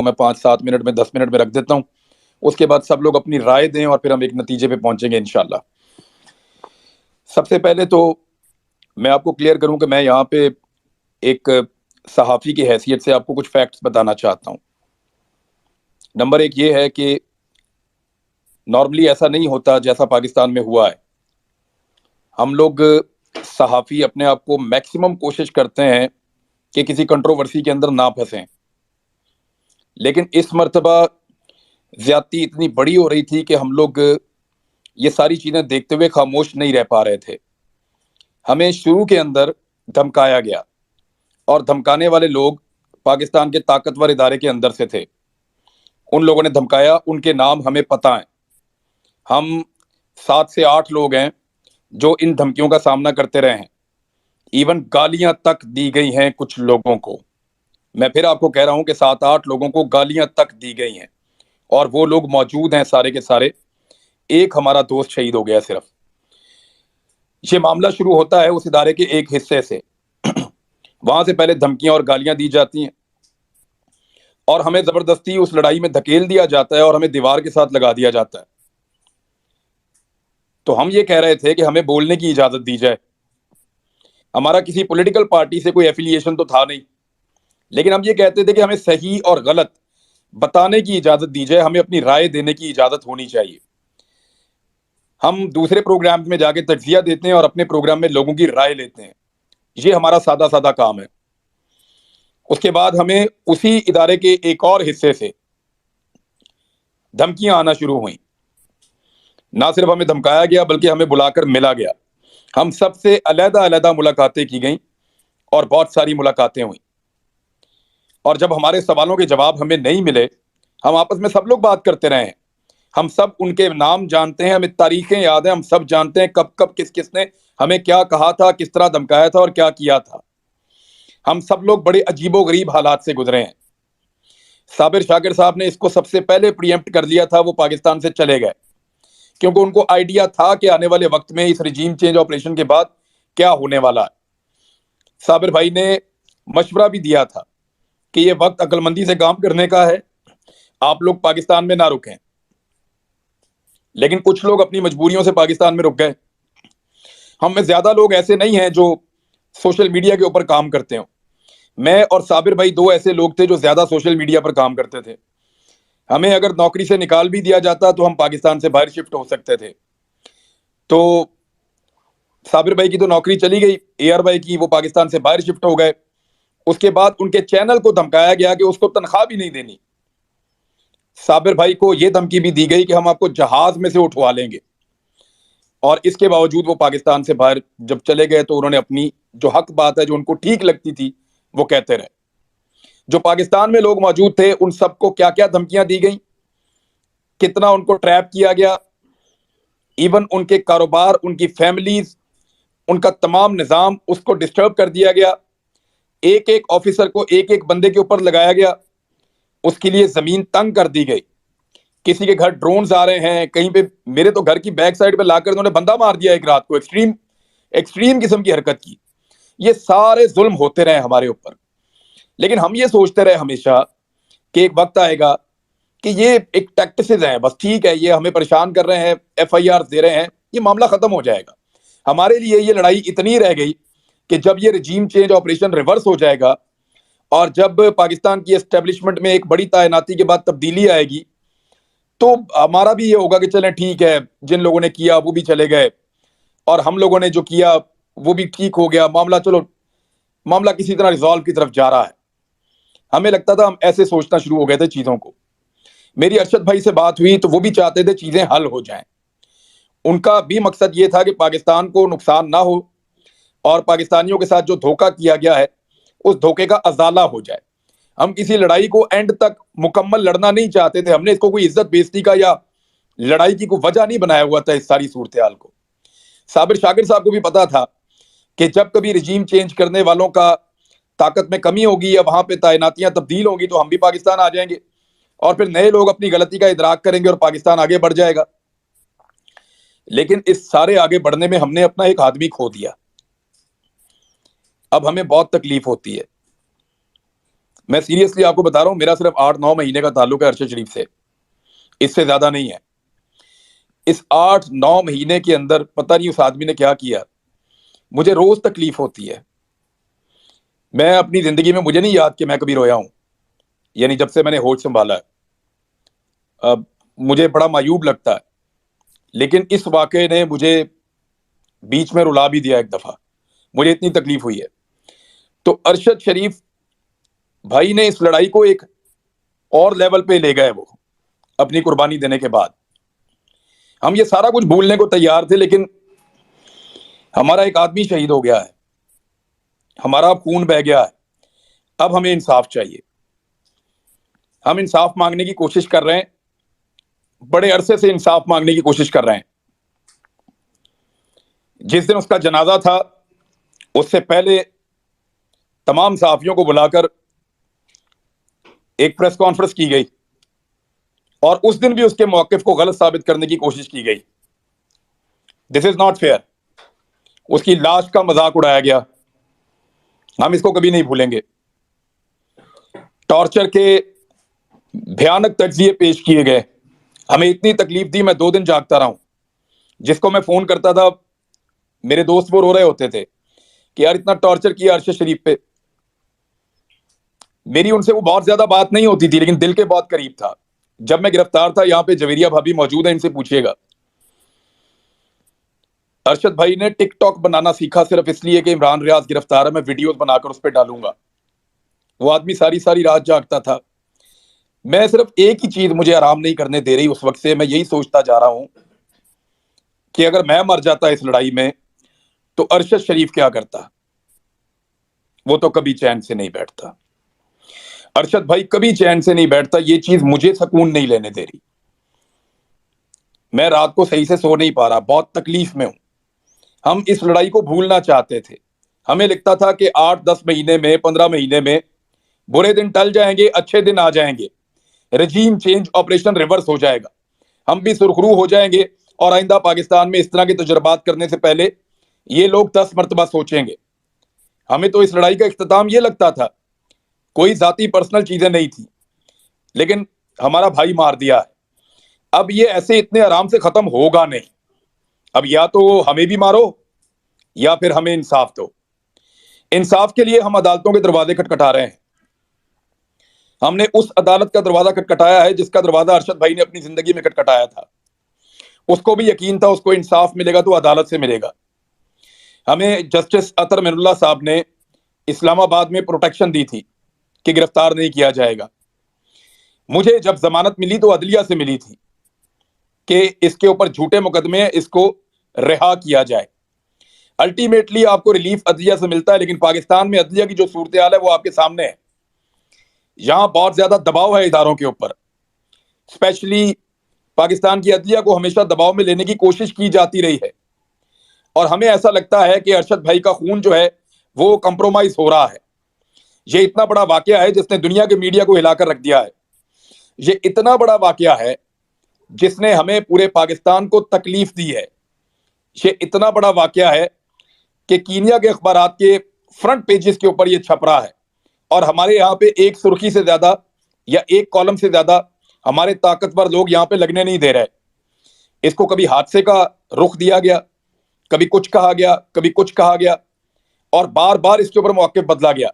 मैं 5-7 मिनट में 10 मिनट में रख देता हूँ। उसके बाद सब लोग अपनी राय दें और फिर हम एक नतीजे पे पहुंचेंगे इंशाल्लाह। सबसे पहले तो मैं आपको क्लियर करूं कि मैं यहाँ पे एक सहाफ़ी की हैसियत से आपको कुछ फैक्ट्स बताना चाहता हूँ। नंबर एक ये है कि नॉर्मली ऐसा नहीं होता जैसा पाकिस्तान में हुआ है। हम लोग सहाफ़ी अपने आप को मैक्सिमम कोशिश करते हैं कि किसी कंट्रोवर्सी के अंदर ना फंसें, लेकिन इस मर्तबा ज्यादती इतनी बड़ी हो रही थी कि हम लोग ये सारी चीज़ें देखते हुए खामोश नहीं रह पा रहे थे। हमें शुरू के अंदर धमकाया गया और धमकाने वाले लोग पाकिस्तान के ताकतवर इदारे के अंदर से थे। उन लोगों ने धमकाया, उनके नाम हमें पता है। हम 7 से 8 लोग हैं जो इन धमकियों का सामना करते रहे हैं। इवन गालियां तक दी गई हैं कुछ लोगों को। मैं फिर आपको कह रहा हूं कि 7-8 लोगों को गालियां तक दी गई हैं और वो लोग मौजूद हैं सारे के सारे। एक हमारा दोस्त शहीद हो गया सिर्फ। ये मामला शुरू होता है उस इदारे के एक हिस्से से। वहां से पहले धमकियां और गालियां दी जाती हैं और हमें जबरदस्ती उस लड़ाई में धकेल दिया जाता है और हमें दीवार के साथ लगा दिया जाता है। तो हम ये कह रहे थे कि हमें बोलने की इजाजत दी जाए। हमारा किसी पॉलिटिकल पार्टी से कोई एफिलिएशन तो था नहीं, लेकिन हम ये कहते थे कि हमें सही और गलत बताने की इजाजत दी जाए, हमें अपनी राय देने की इजाजत होनी चाहिए। हम दूसरे प्रोग्राम में जाके तज्जिया देते हैं और अपने प्रोग्राम में लोगों की राय लेते हैं। ये हमारा सादा सादा काम है। उसके बाद हमें उसी इदारे के एक और हिस्से से धमकियां आना शुरू हुई। ना सिर्फ हमें धमकाया गया बल्कि हमें बुलाकर मिला गया। हम सबसे अलग अलग मुलाकातें की गई और बहुत सारी मुलाकातें हुई। और जब हमारे सवालों के जवाब हमें नहीं मिले, हम आपस में सब लोग बात करते रहे हैं। हम सब उनके नाम जानते हैं, हमें तारीखें याद हैं, हम सब जानते हैं कब कब किस किस ने हमें क्या कहा था, किस तरह धमकाया था और क्या किया था। हम सब लोग बड़े अजीबो गरीब हालात से गुजरे हैं। साबिर शाकिर साहब ने इसको सबसे पहले प्रीएम्प्ट कर लिया था। वो पाकिस्तान से चले गए क्योंकि उनको आइडिया था कि आने वाले वक्त में इस रिजीम चेंज ऑपरेशन के बाद क्या होने वाला है। साबिर भाई ने मशवरा भी दिया था कि ये वक्त अक्लमंदी से काम करने का है, आप लोग पाकिस्तान में ना रुकें। लेकिन कुछ लोग अपनी मजबूरियों से पाकिस्तान में रुक गए। हम में ज्यादा लोग ऐसे नहीं हैं जो सोशल मीडिया के ऊपर काम करते हो। मैं और साबिर भाई दो ऐसे लोग थे जो ज्यादा सोशल मीडिया पर काम करते थे। हमें अगर नौकरी से निकाल भी दिया जाता तो हम पाकिस्तान से बाहर शिफ्ट हो सकते थे। तो साबिर भाई की तो नौकरी चली गई, एआर भाई की वो पाकिस्तान से बाहर शिफ्ट हो गए। उसके बाद उनके चैनल को धमकाया गया कि उसको तनख्वाह भी नहीं देनी। साबिर भाई को यह धमकी भी दी गई कि हम आपको जहाज में से उठवा लेंगे। और इसके बावजूद वो पाकिस्तान से बाहर जब चले गए तो उन्होंने अपनी जो हक बात है, जो उनको ठीक लगती थी, वो कहते रहे। जो पाकिस्तान में लोग मौजूद थे उन सबको क्या क्या धमकियां दी गई, कितना उनको ट्रैप किया गया। इवन उनके कारोबार, उनकी फैमिलीज, उनका तमाम निजाम उसको डिस्टर्ब कर दिया गया। एक एक ऑफिसर को एक एक बंदे के ऊपर लगाया गया। उसके लिए जमीन तंग कर दी गई। किसी के घर ड्रोन्स आ रहे हैं, कहीं पे मेरे तो घर की बैक साइड पे लाकर उन्होंने बंदा मार दिया एक रात को। एक्सट्रीम एक्सट्रीम किस्म की हरकत की। ये सारे जुल्म होते रहे हमारे ऊपर, लेकिन हम ये सोचते रहे हमेशा कि एक वक्त आएगा कि ये एक टैक्टिसेस हैं, बस ठीक है, ये हमें परेशान कर रहे हैं, एफआईआर दे रहे हैं, ये मामला खत्म हो जाएगा। हमारे लिए ये लड़ाई इतनी रह गई कि जब ये रिजीम चेंज ऑपरेशन रिवर्स हो जाएगा और जब पाकिस्तान की एस्टेब्लिशमेंट में एक बड़ी तैनाती के बाद तब्दीली आएगी, तो हमारा भी ये होगा कि चलें ठीक है, जिन लोगों ने किया वो भी चले गए और हम लोगों ने जो किया वो भी ठीक हो गया। मामला, चलो मामला किसी तरह रिजॉल्व की तरफ जा रहा है। हमें लगता था, हम ऐसे सोचना शुरू हो गए थे चीजों को। मेरी अरशद भाई से बात हुई तो वो भी चाहते थे चीजें हल हो जाएं। उनका भी मकसद ये था कि पाकिस्तान को नुकसान ना हो और पाकिस्तानियों के साथ जो धोखा किया गया है उस धोखे का अजाला हो जाए। हम किसी लड़ाई को एंड तक मुकम्मल लड़ना नहीं चाहते थे। हमने इसको कोई इज्जत बेइज्जती का या लड़ाई की कोई वजह नहीं बनाया हुआ था इस सारी सूरत हाल को। साबिर शाकिर साहब को भी पता था कि जब कभी रिजीम चेंज करने वालों का ताकत में कमी होगी या वहां पे तैनातियां तब्दील होंगी तो हम भी पाकिस्तान आ जाएंगे और फिर नए लोग अपनी गलती का इदराक करेंगे और पाकिस्तान आगे बढ़ जाएगा। लेकिन इस सारे आगे बढ़ने में हमने अपना एक आदमी खो दिया। अब हमें बहुत तकलीफ होती है। मैं सीरियसली आपको बता रहा हूं, मेरा सिर्फ 8-9 महीने का ताल्लुक है अरशद शरीफ से, इससे ज्यादा नहीं है। इस 8-9 महीने के अंदर पता नहीं उस आदमी ने क्या किया, मुझे रोज तकलीफ होती है। मैं अपनी जिंदगी में मुझे नहीं याद कि मैं कभी रोया हूं, यानी जब से मैंने होश संभाला है। अब मुझे बड़ा मायूब लगता है, लेकिन इस वाकये ने मुझे बीच में रुला भी दिया एक दफा, मुझे इतनी तकलीफ हुई है। तो अरशद शरीफ भाई ने इस लड़ाई को एक और लेवल पे ले गए, वो अपनी कुर्बानी देने के बाद। हम ये सारा कुछ भूलने को तैयार थे, लेकिन हमारा एक आदमी शहीद हो गया है, हमारा खून बह गया है, अब हमें इंसाफ चाहिए। हम इंसाफ मांगने की कोशिश कर रहे हैं, बड़े अरसे से इंसाफ मांगने की कोशिश कर रहे हैं। जिस दिन उसका जनाजा था उससे पहले तमाम सहाफियों को बुलाकर एक प्रेस कॉन्फ्रेंस की गई, और उस दिन भी उसके मौकिफ को गलत साबित करने की कोशिश की गई। This is not fair. उसकी लाश का मजाक उड़ाया गया, हम इसको कभी नहीं भूलेंगे। टॉर्चर के भयानक तज्जिए पेश किए गए, हमें इतनी तकलीफ दी, मैं 2 दिन जागता रहा हूं। जिसको मैं फोन करता था, मेरे दोस्त वो रो रहे होते थे कि यार इतना टॉर्चर किया अरशद शरीफ पे। मेरी उनसे वो बहुत ज्यादा बात नहीं होती थी, लेकिन दिल के बहुत करीब था। जब मैं गिरफ्तार था, यहाँ पे जवेरिया भाभी मौजूद है, इनसे पूछिएगा, अरशद भाई ने टिकटॉक बनाना सीखा सिर्फ इसलिए कि इमरान रियाज गिरफ्तार है, मैं वीडियोस बनाकर उस पर डालूंगा। वो आदमी सारी सारी रात जागता था। मैं सिर्फ एक ही चीज मुझे आराम नहीं करने दे रही उस वक्त से, मैं यही सोचता जा रहा हूं कि अगर मैं मर जाता इस लड़ाई में तो अरशद शरीफ क्या करता। वो तो कभी चैन से नहीं बैठता, अरशद भाई कभी चैन से नहीं बैठता। ये चीज मुझे सुकून नहीं लेने दे रही, मैं रात को सही से सो नहीं पा रहा, बहुत तकलीफ में हूं। हम इस लड़ाई को भूलना चाहते थे, हमें लगता था कि 8-10 महीने में, 15 महीने में बुरे दिन टल जाएंगे, अच्छे दिन आ जाएंगे, रजीम चेंज, ऑपरेशन रिवर्स हो जाएगा, हम भी सुरखरू हो जाएंगे, और आइंदा पाकिस्तान में इस तरह के तजुर्बात करने से पहले ये लोग 10 मरतबा सोचेंगे। हमें तो इस लड़ाई का इख्तिताम ये लगता था, कोई जाती पर्सनल चीजें नहीं थी, लेकिन हमारा भाई मार दिया है। अब ये ऐसे इतने आराम से खत्म होगा नहीं। अब या तो हमें भी मारो या फिर हमें इंसाफ दो। इंसाफ के लिए हम अदालतों के दरवाजे खटखटा रहे हैं। हमने उस अदालत का दरवाजा खटखटाया है जिसका दरवाजा अरशद भाई ने अपनी जिंदगी में खटखटाया था। उसको भी यकीन था उसको इंसाफ मिलेगा तो अदालत से मिलेगा। हमें जस्टिस अतर मिनुल्लाह साहब ने इस्लामाबाद में प्रोटेक्शन दी थी कि गिरफ्तार नहीं किया जाएगा। मुझे जब जमानत मिली तो अदलिया से मिली थी कि इसके ऊपर झूठे मुकदमे, इसको रिहा किया जाए। अल्टीमेटली आपको रिलीफ अदलिया से मिलता है, लेकिन पाकिस्तान में अदलिया की जो सूरत हाल है वो आपके सामने है। यहां बहुत ज्यादा दबाव है इदारों के ऊपर, स्पेशली पाकिस्तान की अदलिया को हमेशा दबाव में लेने की कोशिश की जाती रही है, और हमें ऐसा लगता है कि अरशद भाई का खून जो है वो कंप्रोमाइज हो रहा है। ये इतना बड़ा वाकया है जिसने दुनिया के मीडिया को हिलाकर रख दिया है। ये इतना बड़ा वाकया है जिसने हमें पूरे पाकिस्तान को तकलीफ दी है। ये इतना बड़ा वाकया है कि कीनिया के अखबारात के फ्रंट पेजेस के ऊपर ये छप रहा है, और हमारे यहाँ पे एक सुर्खी से ज्यादा या एक कॉलम से ज्यादा हमारे ताकतवर लोग यहाँ पे लगने नहीं दे रहे। इसको कभी हादसे का रुख दिया गया, कभी कुछ कहा गया, कभी कुछ कहा गया, और बार बार इसके ऊपर मौके बदला गया।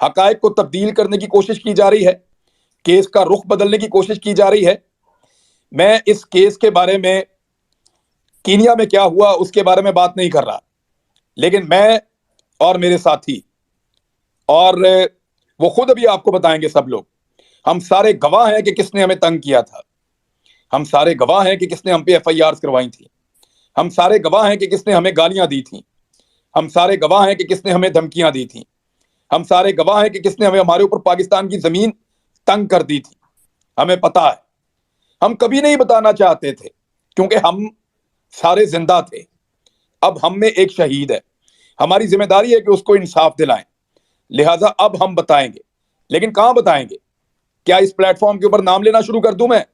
हकायक को तब्दील करने की कोशिश की जा रही है, केस का रुख बदलने की कोशिश की जा रही है। मैं इस केस के बारे में, कीनिया में क्या हुआ उसके बारे में बात नहीं कर रहा, लेकिन मैं और मेरे साथी, और वो खुद अभी आपको बताएंगे सब लोग, हम सारे गवाह हैं कि किसने हमें तंग किया था। हम सारे गवाह हैं कि किसने हम पे FIR करवाई थी। हम सारे गवाह हैं कि किसने हमें गालियां दी थी। हम सारे गवाह हैं कि किसने हमें धमकियां दी थी। हम सारे गवाह हैं कि किसने हमें, हमारे ऊपर पाकिस्तान की जमीन तंग कर दी थी। हमें पता है, हम कभी नहीं बताना चाहते थे क्योंकि हम सारे जिंदा थे। अब हम में एक शहीद है, हमारी जिम्मेदारी है कि उसको इंसाफ दिलाएं, लिहाजा अब हम बताएंगे। लेकिन कहां बताएंगे? क्या इस प्लेटफॉर्म के ऊपर नाम लेना शुरू कर दूं मैं?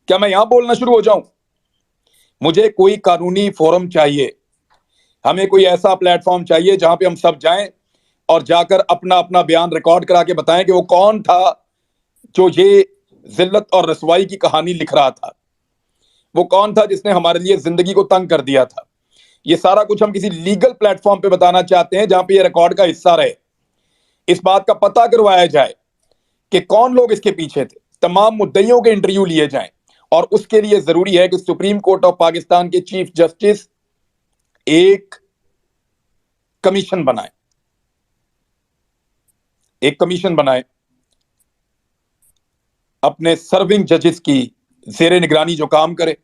क्या मैं यहां बोलना शुरू हो जाऊं? मुझे कोई कानूनी फोरम चाहिए, हमें कोई ऐसा प्लेटफॉर्म चाहिए जहां पे हम सब जाएं और जाकर अपना अपना बयान रिकॉर्ड करा के बताएं कि वो कौन था जो ये जिल्लत और रसवाई की कहानी लिख रहा था, वो कौन था जिसने हमारे लिए जिंदगी को तंग कर दिया था। ये सारा कुछ हम किसी लीगल प्लेटफॉर्म पे बताना चाहते हैं जहां पे ये रिकॉर्ड का हिस्सा रहे। इस बात का पता करवाया जाए कि कौन लोग इसके पीछे थे, तमाम मुद्दइयों के इंटरव्यू लिए जाएं, और उसके लिए जरूरी है कि सुप्रीम कोर्ट ऑफ पाकिस्तान के चीफ जस्टिस एक कमीशन बनाए, एक कमीशन बनाए अपने सर्विंग जजेस की जेर निगरानी जो काम करे,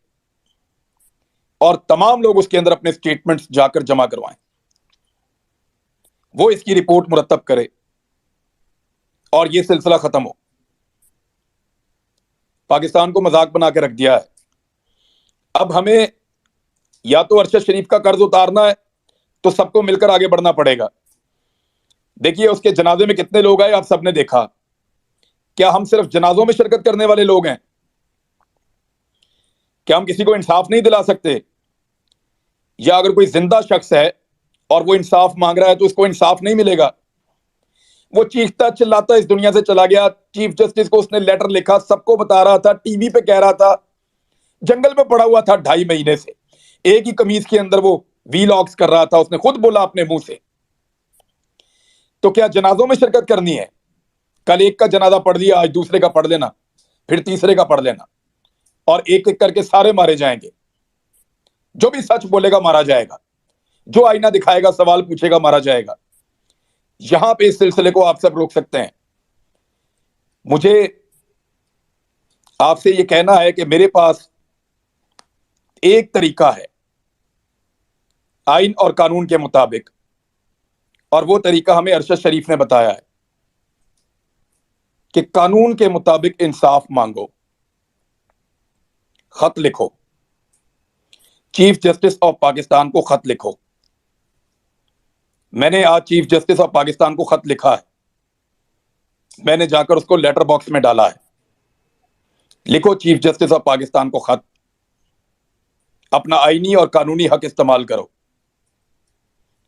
और तमाम लोग उसके अंदर अपने स्टेटमेंट्स जाकर जमा करवाएं। वो इसकी रिपोर्ट मुरतब करे और ये सिलसिला खत्म हो। पाकिस्तान को मजाक बना के रख दिया है। अब हमें या तो अरशद शरीफ का कर्ज उतारना है तो सबको मिलकर आगे बढ़ना पड़ेगा। देखिए उसके जनाजे में कितने लोग आए आप सबने देखा। क्या हम सिर्फ जनाजों में शिरकत करने वाले लोग हैं? क्या हम किसी को इंसाफ नहीं दिला सकते? या अगर कोई जिंदा शख्स है और वो इंसाफ मांग रहा है तो उसको इंसाफ नहीं मिलेगा? वो चीखता चिल्लाता इस दुनिया से चला गया। चीफ जस्टिस को उसने लेटर लिखा, सबको बता रहा था, टीवी पे कह रहा था, जंगल में पड़ा हुआ था 2.5 महीने से, एक ही कमीज के अंदर वो वीलॉग्स कर रहा था। उसने खुद बोला अपने मुंह से। तो क्या जनाजों में शिरकत करनी है? कल एक का जनाजा पढ़ लिया, आज दूसरे का पढ़ लेना, फिर तीसरे का पढ़ लेना, और एक एक करके सारे मारे जाएंगे। जो भी सच बोलेगा मारा जाएगा, जो आईना दिखाएगा, सवाल पूछेगा, मारा जाएगा। यहां पे इस सिलसिले को आप सब रोक सकते हैं। मुझे आपसे यह कहना है कि मेरे पास एक तरीका है आइन और कानून के मुताबिक, और वो तरीका हमें अरशद शरीफ ने बताया है कि कानून के मुताबिक इंसाफ मांगो, खत लिखो, चीफ जस्टिस ऑफ पाकिस्तान को खत लिखो। मैंने आज चीफ जस्टिस ऑफ पाकिस्तान को खत लिखा है, मैंने जाकर उसको लेटर बॉक्स में डाला है। लिखो चीफ जस्टिस ऑफ पाकिस्तान को खत, अपना आईनी और कानूनी हक इस्तेमाल करो।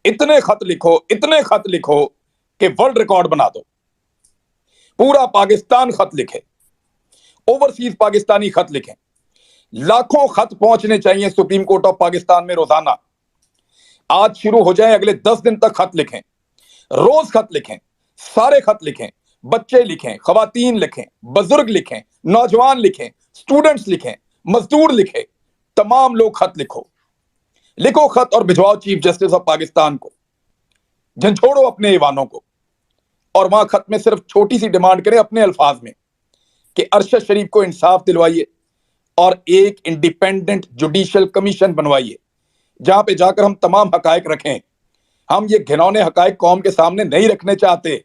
इतने खत लिखो, इतने खत लिखो कि वर्ल्ड रिकॉर्ड बना दो। पूरा पाकिस्तान खत लिखे, ओवरसीज पाकिस्तानी खत लिखें। लाखों खत पहुंचने चाहिए सुप्रीम कोर्ट ऑफ पाकिस्तान में रोजाना। आज शुरू हो जाए, अगले 10 दिन तक खत लिखें, रोज खत लिखें, सारे खत लिखें। बच्चे लिखें, खवातीन लिखें, बुजुर्ग लिखें, नौजवान लिखें, स्टूडेंट्स लिखें, मजदूर लिखें, तमाम लोग खत लिखो। लिखो खत और भिजवाओ चीफ जस्टिस ऑफ पाकिस्तान को। झंझोड़ो अपने ईवानों को, और वहां खत में सिर्फ छोटी सी डिमांड करें अपने अल्फाज में कि अरशद शरीफ को इंसाफ दिलवाइए और एक इंडिपेंडेंट जुडिशियल कमीशन बनवाइए जहां पे जाकर हम तमाम हकायक रखें। हम ये घिनौने हकायक कौम के सामने नहीं रखने चाहते।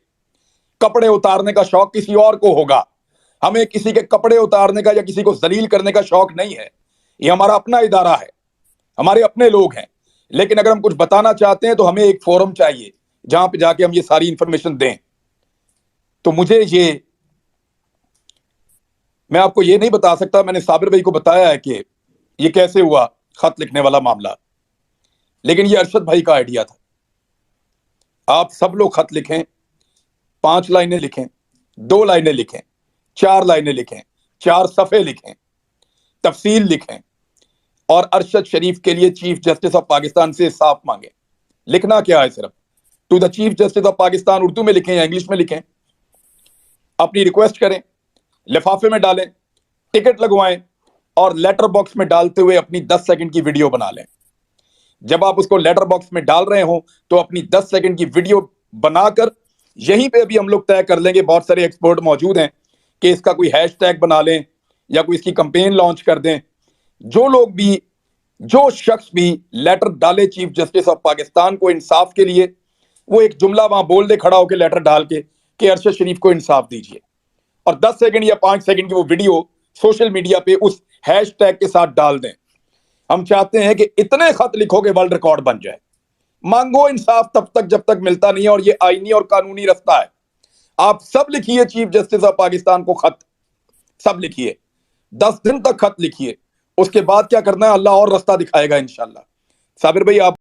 कपड़े उतारने का शौक किसी और को होगा, हमें किसी के कपड़े उतारने का या किसी को जलील करने का शौक नहीं है। ये हमारा अपना इदारा है, हमारे अपने लोग हैं। लेकिन अगर हम कुछ बताना चाहते हैं तो हमें एक फोरम चाहिए जहां पे जाके हम ये सारी इंफॉर्मेशन दें। तो मैं आपको ये नहीं बता सकता, मैंने साबिर भाई को बताया है कि ये कैसे हुआ खत लिखने वाला मामला, लेकिन ये अरशद भाई का आइडिया था। आप सब लोग खत लिखें, 5 लाइनें लिखें, 2 लाइनें लिखें, 4 लाइनें लिखें, 4 सफ़े लिखें, तफसील लिखें, और अरशद शरीफ के लिए चीफ जस्टिस ऑफ पाकिस्तान से इंसाफ मांगे। लिखना क्या है? सिर्फ to the chief justice of Pakistan Urdu में लिखें या इंग्लिश में लिखें, अपनी रिक्वेस्ट करें, लिफाफे में डालें, टिकट लगवाएं, और लेटर बॉक्स में डालते हुए अपनी 10 सेकंड की वीडियो बना लें। जब आप उसको लेटर बॉक्स में डाल रहे हो तो अपनी 10 सेकंड की वीडियो बनाकर यहीं पे भी हम लोग तय कर लेंगे, बहुत सारे एक्सपर्ट मौजूद हैं, कि इसका कोई हैशटैग बना लें या कोई इसकी कैंपेन लॉन्च कर दें। जो शख्स भी लेटर डाले चीफ जस्टिस ऑफ पाकिस्तान को इंसाफ के लिए, वो एक जुमला वहां बोल दे खड़ा होकर लेटर डाल के कि अरशद शरीफ को इंसाफ दीजिए, और 10 सेकंड या 5 सेकंड की वो वीडियो सोशल मीडिया पे उस हैशटैग के साथ डाल दें। हम चाहते हैं कि इतने खत लिखो कि वर्ल्ड रिकॉर्ड बन जाए। मांगो इंसाफ तब तक जब तक मिलता नहीं है, और ये आईनी और कानूनी रास्ता है। आप सब लिखिए चीफ जस्टिस ऑफ पाकिस्तान को खत, सब लिखिए, 10 दिन तक खत लिखिए। उसके बाद क्या करना है अल्लाह और रास्ता दिखाएगा इंशाल्लाह। साबिर भाई आप